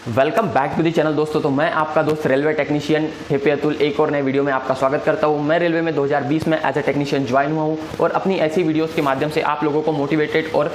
Welcome back to the channel दोस्तों। तो मैं आपका दोस्त रेलवे टेक्नीशियन हेपी अतुल एक और नए वीडियो में आपका स्वागत करता हूं। मैं रेलवे में 2020 में एज ए टेक्नीशियन ज्वाइन हुआ हूं और अपनी ऐसी वीडियोस के माध्यम से आप लोगों को मोटिवेटेड और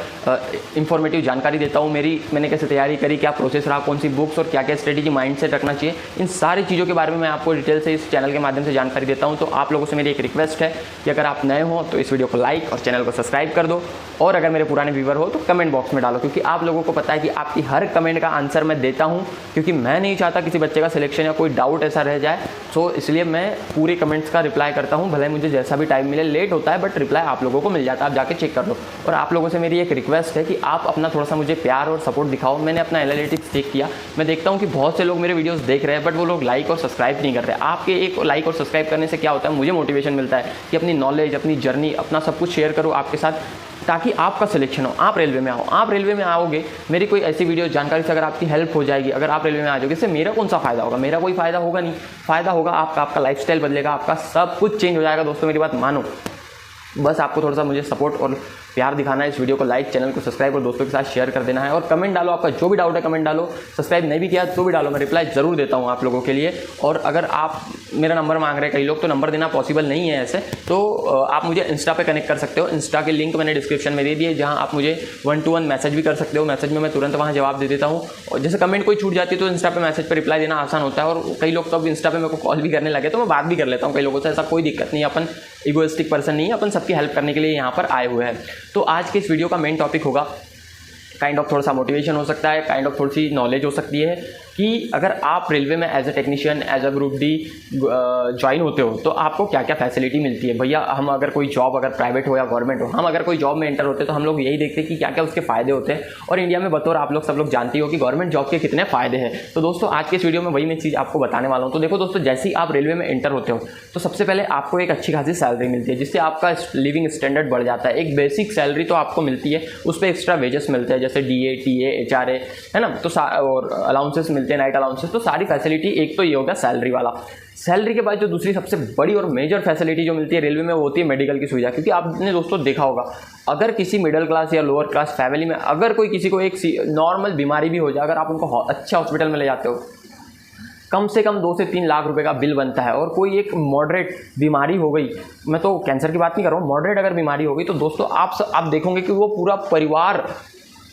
इन्फॉर्मेटिव जानकारी देता हूं। मैंने कैसे तैयारी करी, क्या प्रोसेस रहा, कौन सी बुक्स और क्या क्या स्ट्रेटेजी माइंड सेट रखना चाहिए, इन सारी चीज़ों के बारे में मैं आपको डिटेल से इस चैनल के माध्यम से जानकारी देता हूँ। तो आप लोगों से मेरी एक रिक्वेस्ट है कि अगर आप नए हो तो इस वीडियो को लाइक और चैनल को सब्सक्राइब कर दो, और अगर मेरे पुराने व्यूवर हो तो कमेंट बॉक्स में डालो, क्योंकि आप लोगों को पता है कि आपकी हर कमेंट का आंसर मैं देता हूं, क्योंकि मैं नहीं चाहता किसी बच्चे का सिलेक्शन या कोई डाउट ऐसा रह जाए। सो इसलिए मैं पूरे कमेंट्स का रिप्लाई करता हूं, भले मुझे जैसा भी टाइम मिले, लेट होता है बट रिप्लाई आप लोगों को मिल जाता है, आप जाके चेक कर लो। और आप लोगों से मेरी एक रिक्वेस्ट है कि आप अपना थोड़ा सा मुझे प्यार और सपोर्ट दिखाओ। मैंने अपना एनालिटिक्स चेक किया, मैं देखता हूँ कि बहुत से लोग मेरे वीडियोज़ देख रहे हैं बट वो लोग लाइक और सब्सक्राइब नहीं कर रहे। आपके एक लाइक और सब्सक्राइब करने से क्या होता है, मुझे मोटिवेशन मिलता है कि अपनी नॉलेज, अपनी जर्नी, अपना सब कुछ शेयर करूँ आपके साथ, ताकि आपका सिलेक्शन हो, आप रेलवे में आओ। आप रेलवे में आओगे, मेरी कोई ऐसी वीडियो जानकारी से अगर आपकी हेल्प हो जाएगी, अगर आप रेलवे में आ जाओगे, इससे मेरा कौन सा फ़ायदा होगा? मेरा कोई फ़ायदा होगा नहीं। फ़ायदा होगा आपका लाइफस्टाइल बदलेगा, आपका सब कुछ चेंज हो जाएगा। दोस्तों मेरी बात मानो, बस आपको थोड़ा सा मुझे सपोर्ट और प्यार दिखाना है। इस वीडियो को लाइक, चैनल को सब्सक्राइब और दोस्तों के साथ शेयर कर देना है, और कमेंट डालो, आपका जो भी डाउट है कमेंट डालो। सब्सक्राइब नहीं भी किया तो भी डालो, मैं रिप्लाई ज़रूर देता हूँ आप लोगों के लिए। और अगर आप मेरा नंबर मांग रहे हैं कई लोग, तो नंबर देना पॉसिबल नहीं है ऐसे, तो आप मुझे इंस्टा पे कनेक्ट कर सकते हो। इंस्टा के लिंक मैंने डिस्क्रिप्शन में दे दिए, जहाँ आप मुझे 1-to-1 मैसेज भी कर सकते हो। मैसेज में मैं तुरंत वहाँ जवाब दे देता हूँ, और जैसे कमेंट कोई छूट जाती है तो इंस्टा पे मैसेज पर रिप्लाई देना आसान होता है। और कई लोग तो अब इंस्टा पे मेरे को कॉल भी करने लगे, तो मैं बात भी कर लेता हूँ कई लोगों से, ऐसा कोई दिक्कत नहीं है। अपन इगोइस्टिक पर्सन नहीं है, अपन सबकी हेल्प करने के लिए यहाँ पर आए हुए हैं। तो आज के इस वीडियो का मेन टॉपिक होगा, काइंड ऑफ थोड़ा सा मोटिवेशन हो सकता है, काइंड ऑफ थोड़ी सी नॉलेज हो सकती है, कि अगर आप रेलवे में as a technician, as a group D join होते हो तो आपको क्या क्या फैसिलिटी मिलती है। भैया हम अगर कोई जॉब, अगर प्राइवेट हो या गवर्नमेंट हो, हम अगर कोई जॉब में एंटर होते हैं तो हम लोग यही देखते हैं कि क्या क्या उसके फ़ायदे होते हैं। और इंडिया में बतौर आप लोग सब लोग जानती हो कि गवर्नमेंट जॉब के कितने फ़ायदे हैं। तो दोस्तों आज के इस वीडियो में वही मैं चीज़ आपको बताने वाला हूँ। तो देखो दोस्तों, जैसे ही आप रेलवे में एंटर होते हो तो सबसे पहले आपको एक अच्छी खासी सैलरी मिलती है, जिससे आपका लिविंग स्टैंडर्ड बढ़ जाता है। एक बेसिक सैलरी तो आपको मिलती है, उस पर एक्स्ट्रा वेजेस मिलते हैं, जैसे DA, TA, HRA है ना, तो और अलाउंसेस मिलते हैं, नाइट अलाउंसेस। तो सारी फैसिलिटी, एक तो ये होगा सैलरी वाला। सैलरी के बाद जो दूसरी सबसे बड़ी और मेजर फैसिलिटी जो मिलती है रेलवे में, वो होती है मेडिकल की सुविधा। क्योंकि आपने दोस्तों देखा होगा, अगर किसी मिडिल क्लास या लोअर क्लास फैमिली में अगर कोई किसी को एक नॉर्मल बीमारी भी हो जाए, अगर आप उनको अच्छे हॉस्पिटल में ले जाते हो, कम से कम 2 से 3 लाख रुपए का बिल बनता है। और कोई एक मॉडरेट बीमारी हो गई, मैं तो कैंसर की बात नहीं कर रहा हूँ, मॉडरेट अगर बीमारी हो गई, तो दोस्तों आप देखोगे कि वो पूरा परिवार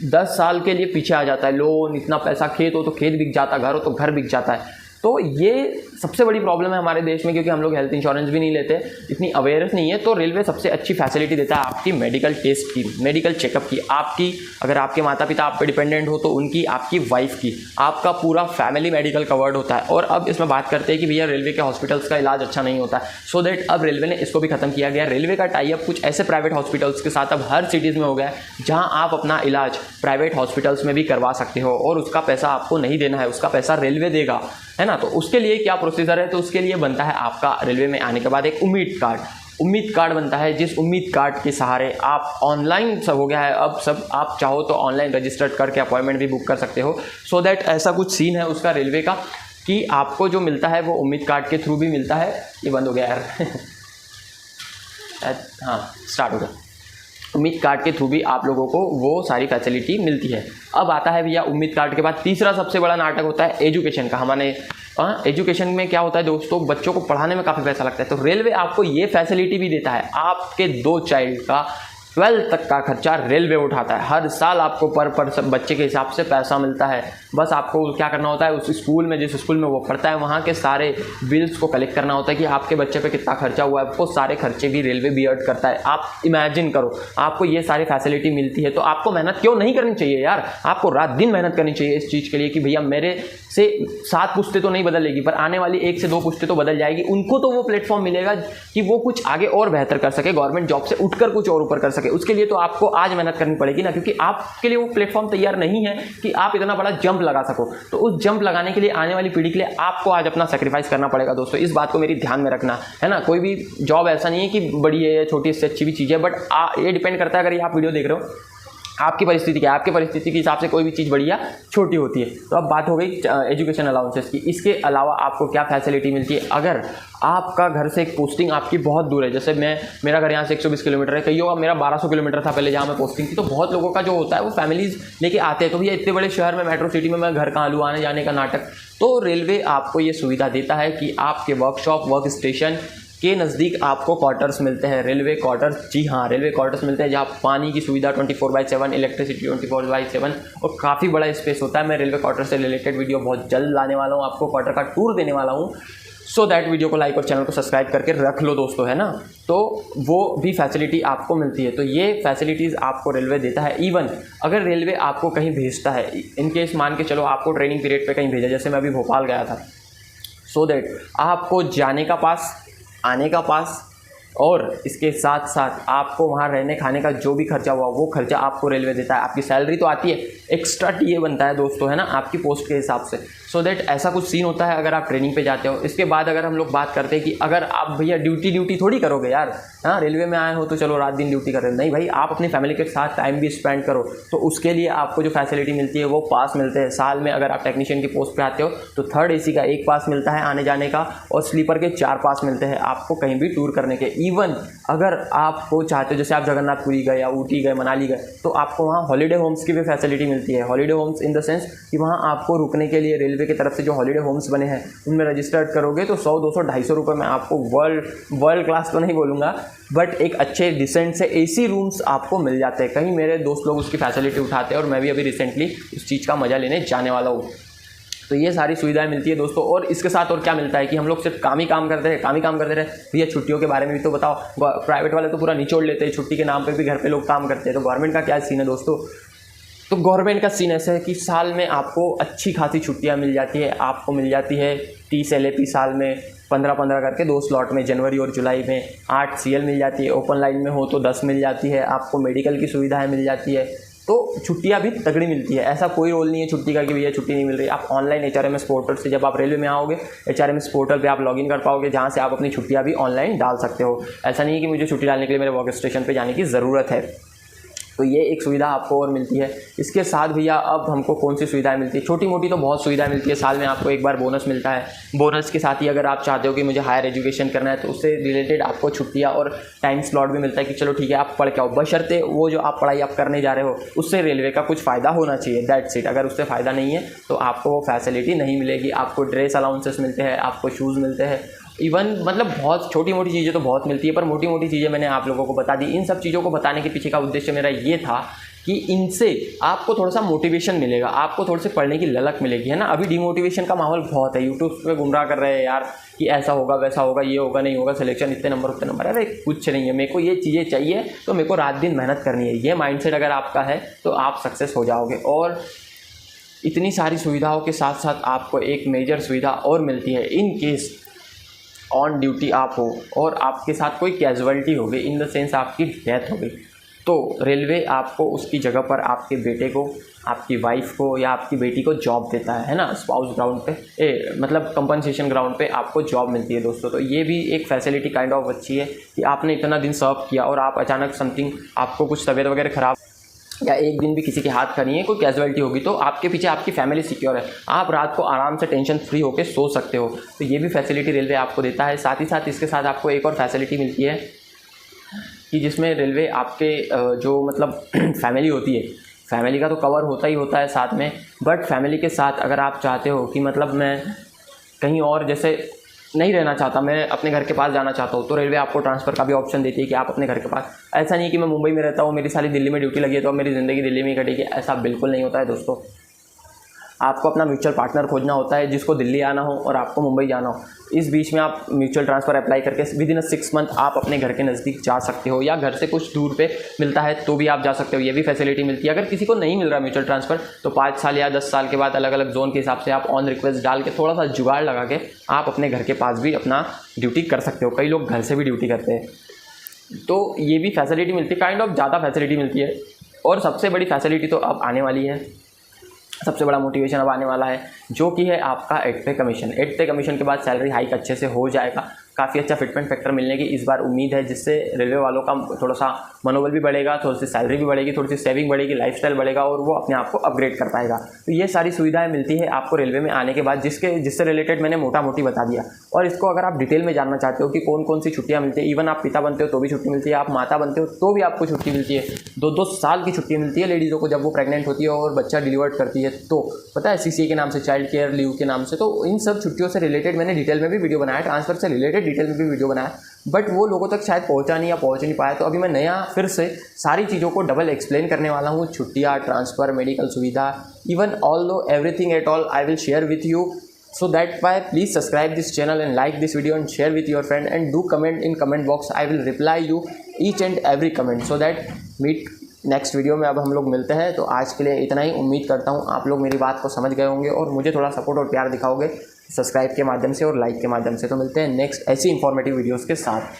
10 साल के लिए पीछे आ जाता है। लोन, इतना पैसा, खेत हो तो खेत बिक जाता है, घर हो तो घर बिक जाता है। तो ये सबसे बड़ी प्रॉब्लम है हमारे देश में, क्योंकि हम लोग हेल्थ इंश्योरेंस भी नहीं लेते, इतनी अवेयरनेस नहीं है। तो रेलवे सबसे अच्छी फैसिलिटी देता है आपकी मेडिकल टेस्ट की, मेडिकल चेकअप की, आपकी अगर आपके माता पिता आप पे डिपेंडेंट हो तो उनकी, आपकी वाइफ की, आपका पूरा फैमिली मेडिकल कवर्ड होता है। और अब इसमें बात करते हैं कि भैया रेलवे के हॉस्पिटल्स का इलाज अच्छा नहीं होता है, सो दैट अब रेलवे ने इसको भी खत्म किया गया। रेलवे का टाई अप कुछ ऐसे प्राइवेट हॉस्पिटल्स के साथ अब हर सिटीज़ में हो गया है, जहाँ आप अपना इलाज प्राइवेट हॉस्पिटल्स में भी करवा सकते हो, और उसका पैसा आपको नहीं देना है, उसका पैसा रेलवे देगा, है ना। तो उसके लिए क्या प्रोसीजर है, तो उसके लिए बनता है आपका रेलवे में आने के बाद एक उम्मीद कार्ड। उम्मीद कार्ड बनता है, जिस उम्मीद कार्ड के सहारे आप ऑनलाइन, सब हो गया है अब सब, आप चाहो तो ऑनलाइन रजिस्टर्ड करके अपॉइंटमेंट भी बुक कर सकते हो। सो दैट ऐसा कुछ सीन है उसका रेलवे का, कि आपको जो मिलता है वो उम्मीद कार्ड के थ्रू भी मिलता है। ये बंद हो गया यार हाँ स्टार्ट हो गया। उम्मीद कार्ड के थ्रू भी आप लोगों को वो सारी फैसिलिटी मिलती है। अब आता है भैया उम्मीद कार्ड के बाद तीसरा सबसे बड़ा नाटक होता है एजुकेशन का। हमारे एजुकेशन में क्या होता है दोस्तों, बच्चों को पढ़ाने में काफ़ी पैसा लगता है, तो रेलवे आपको ये फैसिलिटी भी देता है। आपके 2 चाइल्ड का 12th तक का खर्चा रेलवे उठाता है। हर साल आपको पर बच्चे के हिसाब से पैसा मिलता है। बस आपको क्या करना होता है, उस स्कूल में, जिस स्कूल में वो पढ़ता है, वहाँ के सारे बिल्स को कलेक्ट करना होता है कि आपके बच्चे पे कितना खर्चा हुआ है। वो सारे खर्चे भी रेलवे बियर करता है। आप इमेजिन करो, आपको ये सारी फैसिलिटी मिलती है, तो आपको मेहनत क्यों नहीं करनी चाहिए यार? आपको रात दिन मेहनत करनी चाहिए इस चीज़ के लिए कि भैया मेरे से 7 पुश्तें तो नहीं बदलेगी, पर आने वाली 1 से 2 पुश्तें तो बदल जाएगी। उनको तो वो प्लेटफॉर्म मिलेगा कि वो कुछ आगे और बेहतर कर सके, गवर्नमेंट जॉब से उठकर कुछ और ऊपर कर सके। उसके लिए तो आपको आज मेहनत करनी पड़ेगी ना, क्योंकि आपके लिए वो प्लेटफॉर्म तैयार नहीं है कि आप इतना बड़ा जंप लगा सको। तो उस जंप लगाने के लिए, आने वाली पीढ़ी के लिए आपको आज अपना सेक्रीफाइस करना पड़ेगा दोस्तों। इस बात को मेरी ध्यान में रखना है ना। कोई भी जॉब ऐसा नहीं है कि बड़ी है या छोटी, इससे अच्छी भी चीज़ है, बट ये डिपेंड करता है, अगर ये आप वीडियो देख रहे हो आपकी परिस्थिति क्या है, आपकी परिस्थिति के हिसाब से कोई भी चीज़ बड़ी या छोटी होती है। तो अब बात हो गई एजुकेशन अलाउंसेस की। इसके अलावा आपको क्या फैसिलिटी मिलती है? अगर आपका घर से एक पोस्टिंग आपकी बहुत दूर है, जैसे मेरा घर यहाँ से 120 किलोमीटर है, कईयों का मेरा 1200 किलोमीटर था पहले जहाँ मैं पोस्टिंग थी, तो बहुत लोगों का जो होता है वो फैमिलीज लेके आते हैं, तो भैया इतने बड़े शहर में मेट्रो सिटी में मैं घर कहाँ लूँ, आने जाने का नाटक। तो रेलवे आपको ये सुविधा देता है कि आपके वर्कशॉप वर्क स्टेशन के नज़दीक आपको क्वार्टर्स मिलते हैं, रेलवे क्वार्टर्स। जी हाँ, रेलवे क्वार्टर्स मिलते हैं जहाँ पानी की सुविधा 24/7, इलेक्ट्रिसिटी 24/7 और काफ़ी बड़ा स्पेस होता है। मैं रेलवे क्वार्टर से रिलेटेड वीडियो बहुत जल्द लाने वाला हूँ, आपको क्वार्टर का टूर देने वाला हूँ। सो दैट वीडियो को लाइक और चैनल को सब्सक्राइब करके रख लो दोस्तों, है ना। तो वो भी फैसिलिटी आपको मिलती है। तो ये फैसिलिटीज़ आपको रेलवे देता है। इवन अगर रेलवे आपको कहीं भेजता है, इनकेस मान के चलो आपको ट्रेनिंग पीरियड पे कहीं भेजा, जैसे मैं अभी भोपाल गया था, सो दैट आपको जाने का पास, आने का पास और इसके साथ साथ आपको वहाँ रहने खाने का जो भी खर्चा हुआ वो खर्चा आपको रेलवे देता है। आपकी सैलरी तो आती है, एक्स्ट्रा टीए बनता है दोस्तों, है ना, आपकी पोस्ट के हिसाब से। सो दैट ऐसा कुछ सीन होता है अगर आप ट्रेनिंग पे जाते हो। इसके बाद अगर हम लोग बात करते हैं कि अगर आप भैया ड्यूटी थोड़ी करोगे यार, हाँ रेलवे में आए हो तो चलो रात दिन ड्यूटी कर रहे हो, नहीं भाई, आप अपनी फैमिली के साथ टाइम भी स्पेंड करो। तो उसके लिए आपको जो फैसिलिटी मिलती है वो पास मिलते हैं। साल में अगर आप टेक्नीशियन की पोस्ट पे आते हो तो 3rd AC का 1 पास मिलता है आने जाने का, और स्लीपर के 4 पास मिलते हैं आपको कहीं भी टूर करने के। इवन अगर आपको चाहते हो, जैसे आप जगन्नाथपुरी गए या ऊटी गए, मनाली गए, तो आपको वहाँ हॉलीडे होम्स की भी फैसिलिटी मिलती है। Holiday homes in the sense कि वहाँ आपको रुकने के लिए रेलवे की तरफ से जो हॉलीडे होम्स बने हैं उनमें रजिस्टर्ड करोगे तो 100, 200, 250 रुपये में आपको वर्ल्ड क्लास तो नहीं बोलूँगा, बट एक अच्छे डिसेंट से AC रूम्स आपको मिल जाते हैं। कहीं मेरे दोस्त लोग उसकी फैसिलिटी उठाते हैं और मैं भी अभी रिसेंटली उस चीज़ का मज़ा लेने जाने वाला हूँ। तो ये सारी सुविधाएं मिलती है दोस्तों। और इसके साथ और क्या मिलता है कि हम लोग सिर्फ काम ही काम करते रहे। भैया छुट्टियों के बारे में भी तो बताओ। प्राइवेट वाले तो पूरा निचोड़ लेते हैं, छुट्टी के नाम पे भी घर पे लोग काम करते हैं। तो गवर्नमेंट का क्या सीन है दोस्तों? तो गवर्नमेंट का सीन ऐसा है कि साल में आपको अच्छी खासी छुट्टियां मिल जाती है। आपको मिल जाती है 30 LAP साल में, 15-15 करके 2 स्लॉट में, जनवरी और जुलाई में। 8 CL मिल जाती है, ओपन लाइन में हो तो 10 मिल जाती है। आपको मेडिकल की सुविधाएं मिल जाती है। तो छुट्टियां भी तगड़ी मिलती है। ऐसा कोई रोल नहीं है छुट्टी का कि भैया छुट्टी नहीं मिल रही। आप ऑनलाइन HRMS पोर्टल से, जब आप रेलवे में आओगे HRMS पोर्टल पे आप लॉगिन कर पाओगे, जहां से आप अपनी छुट्टियां भी ऑनलाइन डाल सकते हो। ऐसा नहीं है कि मुझे छुट्टी डालने के लिए मेरे वर्क स्टेशन पे जाने की ज़रूरत है। तो ये एक सुविधा आपको और मिलती है। इसके साथ भैया अब हमको कौन सी सुविधाएं मिलती है? छोटी मोटी तो बहुत सुविधाएं मिलती है। साल में आपको एक बार बोनस मिलता है। बोनस के साथ ही अगर आप चाहते हो कि मुझे हायर एजुकेशन करना है तो उससे रिलेटेड आपको छुट्टियां और टाइम स्लॉट भी मिलता है कि चलो ठीक है आप पढ़ के आओ, बशर्ते वो जो आप पढ़ाई आप करने जा रहे हो उससे रेलवे का कुछ फ़ायदा होना चाहिए, दैट्स इट। अगर उससे फ़ायदा नहीं है तो आपको वो फैसिलिटी नहीं मिलेगी। आपको ड्रेस अलाउंसेस मिलते हैं, आपको शूज़ मिलते हैं, इवन मतलब बहुत छोटी मोटी चीज़ें तो बहुत मिलती है, पर मोटी मोटी चीज़ें मैंने आप लोगों को बता दी। इन सब चीज़ों को बताने के पीछे का उद्देश्य मेरा ये था कि इनसे आपको थोड़ा सा मोटिवेशन मिलेगा, आपको थोड़े से पढ़ने की ललक मिलेगी, है ना। अभी डिमोटिवेशन का माहौल बहुत है, यूट्यूब पे गुमराह कर रहे हैं यार कि ऐसा होगा वैसा होगा, ये होगा नहीं होगा, सिलेक्शन इतने नंबर उतने नंबर। अरे कुछ नहीं है, मेरे को ये चीज़ें चाहिए तो मेरे को रात दिन मेहनत करनी है। ये माइंडसेट अगर आपका है तो आप सक्सेस हो जाओगे। और इतनी सारी सुविधाओं के साथ साथ आपको एक मेजर सुविधा और मिलती है। इन केस ऑन ड्यूटी आप हो और आपके साथ कोई कैजुअलिटी हो गई, इन द सेंस आपकी डेथ हो गई, तो रेलवे आपको उसकी जगह पर आपके बेटे को, आपकी वाइफ को या आपकी बेटी को जॉब देता है ना, स्पाउस ग्राउंड पे, मतलब कंपनसेशन ग्राउंड पे आपको जॉब मिलती है दोस्तों। तो ये भी एक फैसिलिटी काइंड ऑफ अच्छी है कि आपने इतना दिन सर्व किया और आप अचानक समथिंग, आपको कुछ तबीयत वगैरह ख़राब या एक दिन भी किसी के हाथ का नहीं है, कोई कैजुअलिटी होगी, तो आपके पीछे आपकी फैमिली सिक्योर है। आप रात को आराम से टेंशन फ्री होकर सो सकते हो। तो ये भी फैसिलिटी रेलवे आपको देता है। साथ ही साथ इसके साथ आपको एक और फैसिलिटी मिलती है कि जिसमें रेलवे आपके जो मतलब फैमिली होती है, फैमिली का तो कवर होता ही होता है साथ में, बट फैमिली के साथ अगर आप चाहते हो कि मतलब मैं कहीं और जैसे नहीं रहना चाहता, मैं अपने घर के पास जाना चाहता हूँ, तो रेलवे आपको ट्रांसफ़र का भी ऑप्शन देती है कि आप अपने घर के पास। ऐसा नहीं है कि मैं मुंबई में रहता हूँ, मेरी सारी दिल्ली में ड्यूटी लगी है तो अब मेरी ज़िंदगी दिल्ली में ही कटेगी, ऐसा बिल्कुल नहीं होता है दोस्तों। आपको अपना म्यूचुअल पार्टनर खोजना होता है जिसको दिल्ली आना हो और आपको मुंबई जाना हो। इस बीच में आप म्यूचुअल ट्रांसफ़र अप्लाई करके विदिन 6 मंथ आप अपने घर के नज़दीक जा सकते हो, या घर से कुछ दूर पे मिलता है तो भी आप जा सकते हो। ये भी फैसिलिटी मिलती है। अगर किसी को नहीं मिल रहा म्यूचुअल ट्रांसफ़र तो 5 साल या 10 साल के बाद अलग अलग जोन के हिसाब से आप ऑन रिक्वेस्ट डाल के थोड़ा सा जुगाड़ लगा के आप अपने घर के पास भी अपना ड्यूटी कर सकते हो। कई लोग घर से भी ड्यूटी करते हैं, तो ये भी फैसिलिटी मिलती है, काइंड ऑफ ज़्यादा फैसिलिटी मिलती है। और सबसे बड़ी फैसिलिटी तो अब आने वाली है, सबसे बड़ा मोटिवेशन अब आने वाला है, जो कि है आपका 8 पे कमीशन। 8 पे कमीशन के बाद सैलरी हाइक अच्छे से हो जाएगा। काफ़ी अच्छा फिटमेंट फैक्टर मिलने की इस बार उम्मीद है, जिससे रेलवे वालों का थोड़ा सा मनोबल भी बढ़ेगा, थोड़ी सी सैलरी भी बढ़ेगी, थोड़ी सी सेविंग बढ़ेगी, लाइफस्टाइल बढ़ेगा और वो अपने आप को अपग्रेड कर पाएगा। तो ये सारी सुविधाएं मिलती है आपको रेलवे में आने के बाद, जिससे रिलेटेड मैंने मोटा मोटी बता दिया। और इसको अगर आप डिटेल में जानना चाहते हो कि कौन कौन सी छुट्टियाँ मिलती है, इवन आप पिता बनते हो तो भी छुट्टी मिलती है, आप माता बनते हो तो भी आपको छुट्टी मिलती है, 2-2 साल की छुट्टी मिलती है लेडीज़ों को जब वो प्रेग्नेंट होती है और बच्चा डिलीवर करती है, तो पता है CCA के नाम से, चाइल्ड केयर लीव के नाम से। तो इन सब छुट्टियों से रिलेटेड मैंने डिटेल में भी वीडियो बनाया, ट्रांसफर से रिलेटेड डिटेल में भी वीडियो बनाया, बट वो लोगों तक शायद पहुंचा नहीं या पहुंच नहीं पाया। तो अभी मैं नया फिर से सारी चीज़ों को डबल एक्सप्लेन करने वाला हूँ, छुट्टियाँ, ट्रांसफ़र, मेडिकल सुविधा, even all everything at all I will share with you. So that why please subscribe this channel and like this video and share with your friend and do comment in comment box. I will reply you each and every comment so that meet next video में अब हम लोग मिलते हैं। तो आज के लिए इतना ही। उम्मीद करता हूँ आप लोग मेरी बात को समझ गए होंगे और मुझे थोड़ा सपोर्ट और प्यार दिखाओगे सब्सक्राइब के माध्यम से और लाइक के माध्यम से। तो मिलते हैं नेक्स्ट ऐसी इंफॉर्मेटिव वीडियोस के साथ।